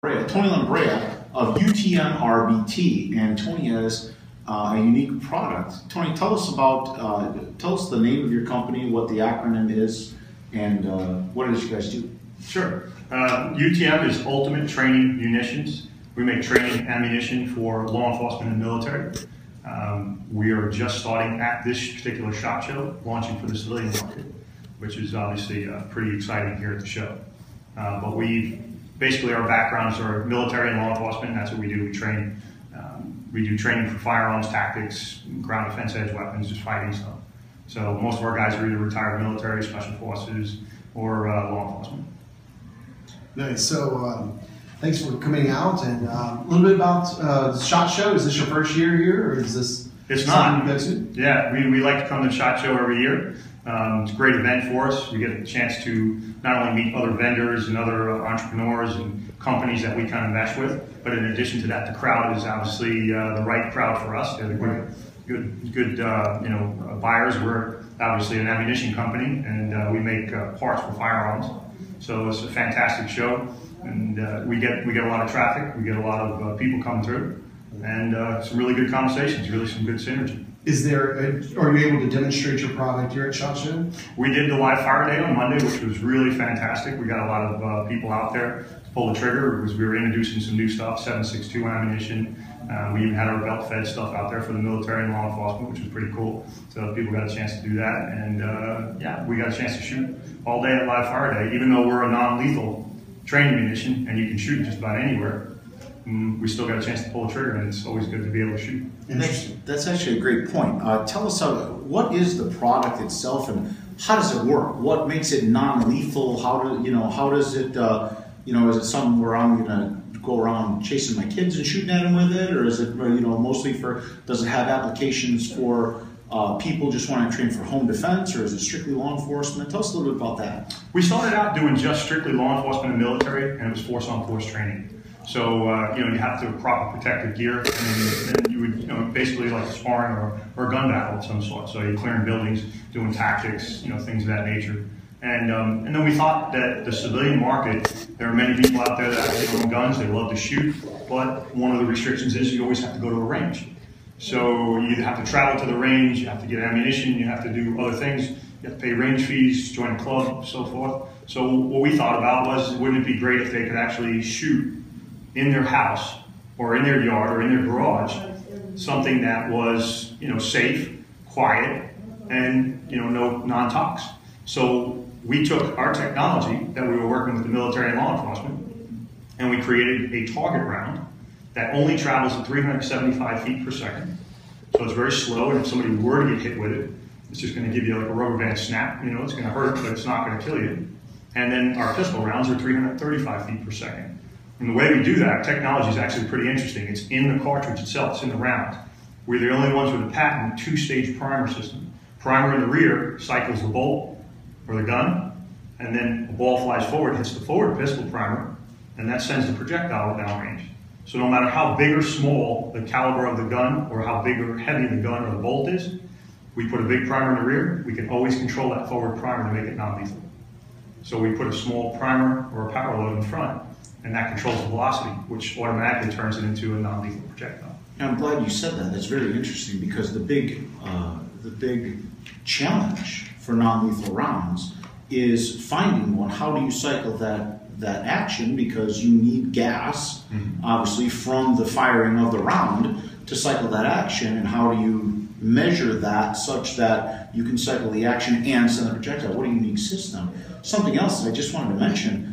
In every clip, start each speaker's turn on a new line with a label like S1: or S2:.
S1: Tony Lambraia of UTM RBT, and Tony has a unique product. Tony, tell us the name of your company, what the acronym is, and what it is you guys do.
S2: Sure. UTM is Ultimate Training Munitions. We make training ammunition for law enforcement and military. We are just starting at this particular SHOT Show, launching for the civilian market, which is obviously pretty exciting here at the show. But basically our backgrounds are military and law enforcement, and that's what we do. We train. We do training for firearms, tactics, ground defense, edge weapons, just fighting stuff. So most of our guys are either retired military, special forces, or law enforcement.
S3: Nice. So thanks for coming out, and a little bit about the SHOT Show. Is this your first year here, or is this?
S2: It's not. Yeah, we like to come to the SHOT Show every year. It's a great event for us. We get a chance to not only meet other vendors and other entrepreneurs and companies that we kind of mesh with, but in addition to that, the crowd is obviously the right crowd for us. They're the good buyers. We're obviously an ammunition company, and we make parts for firearms. So it's a fantastic show, and we get a lot of traffic. We get a lot of people coming through, and some really good conversations. Really some good synergy.
S3: Are you able to demonstrate your product here at SHOT Show?
S2: We did the live fire day on Monday, which was really fantastic. We got a lot of people out there to pull the trigger because we were introducing some new stuff, 7.62 ammunition. We even had our belt fed stuff out there for the military and law enforcement, which was pretty cool. So people got a chance to do that, and yeah, we got a chance to shoot all day at live fire day. Even though we're a non-lethal training munition and you can shoot just about anywhere, we still got a chance to pull the trigger, and it's always good to be able to shoot.
S1: That's actually a great point. Tell us what is the product itself, and how does it work? What makes it non-lethal? How does it? Is it something where I'm gonna go around chasing my kids and shooting at them with it, or is it mostly for? Does it have applications for people just want to train for home defense, or is it strictly law enforcement? Tell us a little bit about that.
S2: We started out doing just strictly law enforcement and military, and it was force-on-force training. So you have to have proper protective gear, and then you would basically like sparring or a gun battle of some sort. So you're clearing buildings, doing tactics, things of that nature. And then we thought that the civilian market, there are many people out there that actually own guns, they love to shoot, but one of the restrictions is you always have to go to a range. So you either have to travel to the range, you have to get ammunition, you have to do other things, you have to pay range fees, join a club, so forth. So what we thought about was, wouldn't it be great if they could actually shoot in their house or in their yard or in their garage, something that was safe, quiet, and no non-tox. So we took our technology that we were working with the military and law enforcement, and we created a target round that only travels at 375 feet per second. So it's very slow, and if somebody were to get hit with it, it's just going to give you like a rubber band snap. It's going to hurt, but it's not going to kill you. And then our pistol rounds are 335 feet per second. And the way we do that, technology is actually pretty interesting. It's in the cartridge itself, it's in the round. We're the only ones with a patent two-stage primer system. Primer in the rear cycles the bolt or the gun, and then a ball flies forward, hits the forward pistol primer, and that sends the projectile downrange. So no matter how big or small the caliber of the gun, or how big or heavy the gun or the bolt is, we put a big primer in the rear, we can always control that forward primer to make it non-lethal. So we put a small primer or a power load in front, and that controls the velocity, which automatically turns it into a non-lethal projectile.
S1: And I'm glad you said that. That's very interesting, because the big challenge for non-lethal rounds is finding one. How do you cycle that action? Because you need gas, obviously, from the firing of the round to cycle that action. And how do you measure that such that you can cycle the action and send the projectile? What a unique system. Something else that I just wanted to mention.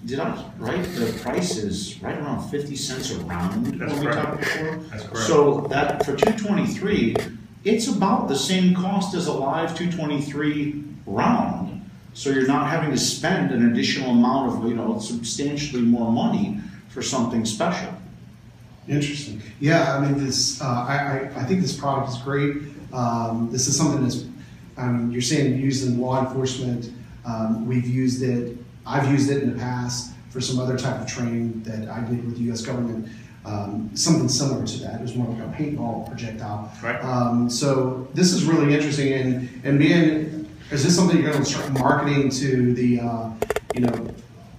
S1: Did I right? The price is right around 50 cents a round.
S2: That's
S1: when
S2: correct.
S1: we talked before.
S2: That's correct.
S1: So that for 223, it's about the same cost as a live 223 round. So you're not having to spend an additional amount of substantially more money for something special.
S3: Interesting. Yeah, I mean this. I think this product is great. This is something that's you're saying used in law enforcement. We've used it. I've used it in the past for some other type of training that I did with the U.S. government. Something similar to that. It was more like a paintball projectile.
S2: Right.
S3: So this is really interesting. And being, is this something you're going to start marketing to the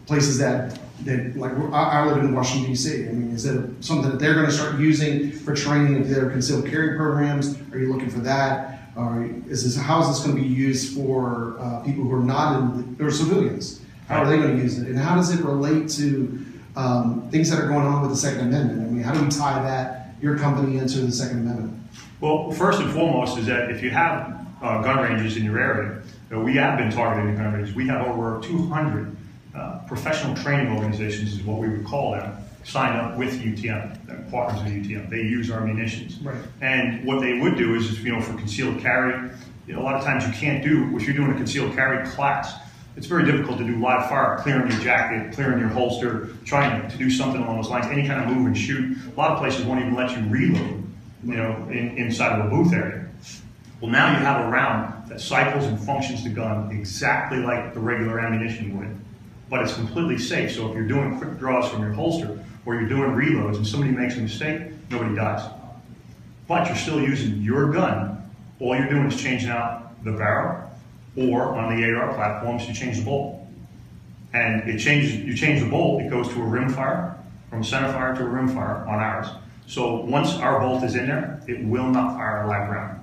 S3: places that that, like, I live in Washington, D.C. I mean, is it something that they're going to start using for training of their concealed carry programs? Are you looking for that? Or how is this going to be used for people who are not or civilians? How are they going to use it? And how does it relate to things that are going on with the Second Amendment? I mean, how do we tie your company into the Second Amendment?
S2: Well, first and foremost is that if you have gun ranges in your area, we have been targeting the gun ranges. We have over 200 professional training organizations, is what we would call them, signed up with UTM, partners of UTM. They use our munitions.
S3: Right.
S2: And what they would do is, for concealed carry, a lot of times you can't do, if you're doing a concealed carry class, it's very difficult to do live fire, clearing your jacket, clearing your holster, trying to do something along those lines, any kind of move and shoot. A lot of places won't even let you reload, inside of a booth area. Well, now you have a round that cycles and functions the gun exactly like the regular ammunition would, but it's completely safe. So if you're doing quick draws from your holster or you're doing reloads and somebody makes a mistake, nobody dies. But you're still using your gun. All you're doing is changing out the barrel, or on the AR platforms, you change the bolt. And you change the bolt, it goes to a rim fire, from center fire to a rim fire on ours. So once our bolt is in there, it will not fire a live round.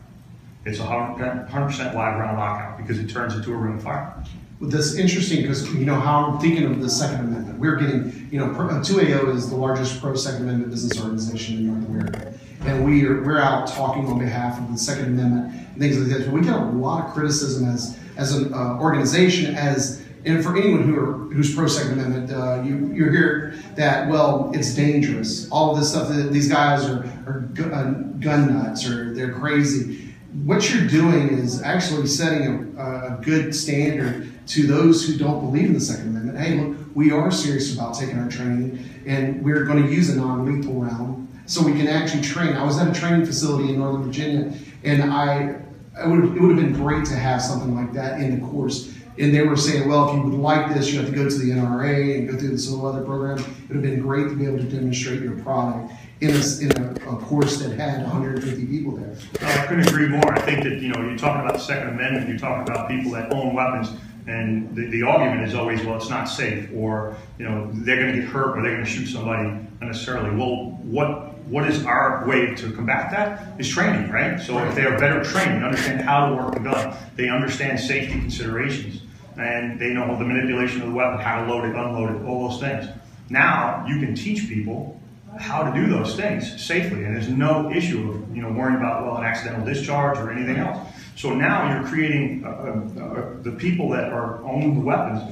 S2: It's a 100% live round lockout because it turns into a rim fire.
S3: Well, that's interesting because how I'm thinking of the Second Amendment. We're getting, 2AO is the largest pro-Second Amendment business organization in North America, and we're out talking on behalf of the Second Amendment and things like this. But we get a lot of criticism as an organization, and for anyone who's pro-Second Amendment, you hear that, well, it's dangerous. All of this stuff, that these guys are gun nuts or they're crazy. What you're doing is actually setting a good standard to those who don't believe in the Second Amendment. Hey, look, we are serious about taking our training, and we're going to use a non-lethal round so we can actually train. I was at a training facility in Northern Virginia, and it would have been great to have something like that in the course. And they were saying, well, if you would like this, you have to go to the NRA and go through this whole other program. It would have been great to be able to demonstrate your product in a course that had 150 people there.
S2: I couldn't agree more. I think that, you're talking about the Second Amendment, you're talking about people that own weapons, and the argument is always, well, it's not safe, or, they're going to get hurt, or they're going to shoot somebody unnecessarily. Well, what is our way to combat that? Is training, right? So if they are better trained, they understand how to work the gun, they understand safety considerations, and they know the manipulation of the weapon, how to load it, unload it, all those things. Now you can teach people how to do those things safely, and there's no issue of worrying about, well, an accidental discharge or anything else. So now you're creating the people that own the weapons,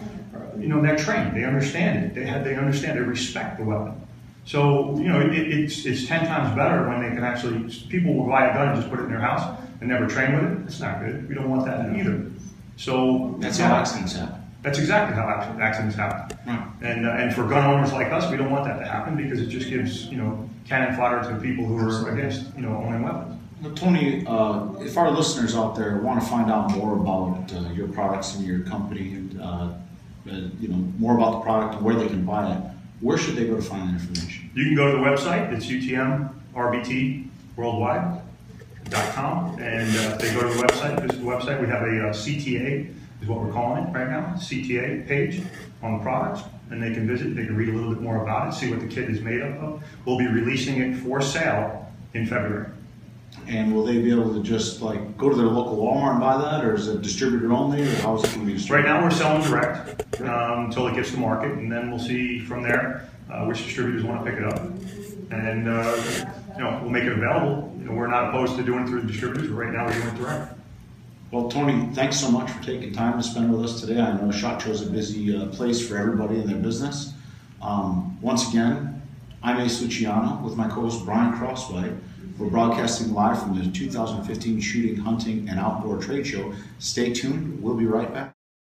S2: they're trained, they understand it, they understand, they respect the weapon. So it's 10 times better when they can actually, people will buy a gun and just put it in their house and never train with it. It's not good. We don't want that either. So
S1: that's how accidents happen.
S2: That's exactly how accidents happen. Right. And for gun owners like us, we don't want that to happen because it just gives cannon fodder to people who are against owning weapons.
S1: Well, Tony, if our listeners out there want to find out more about your products and your company, and more about the product and where they can buy it, where should they go to find that information?
S2: You can go to the website. It's UTM RBT worldwide.com, and if they go to the website, visit the website. We have a CTA, is what we're calling it right now, CTA page on the products, and they can visit, they can read a little bit more about it, see what the kit is made up of. We'll be releasing it for sale in February.
S1: And will they be able to just go to their local Walmart and buy that, or is it distributor only, or how is it going to be distributed?
S2: Right now we're selling direct until it gets to market, and then we'll see from there which distributors want to pick it up. And we'll make it available. We're not opposed to doing it through the distributors, but right now we're doing it direct.
S1: Well, Tony, thanks so much for taking time to spend with us today. I know SHOT Show is a busy place for everybody in their business. Once again, I'm Ace Luciano with my co-host Brian Crossway. We're broadcasting live from the 2015 Shooting, Hunting, and Outdoor Trade Show. Stay tuned. We'll be right back.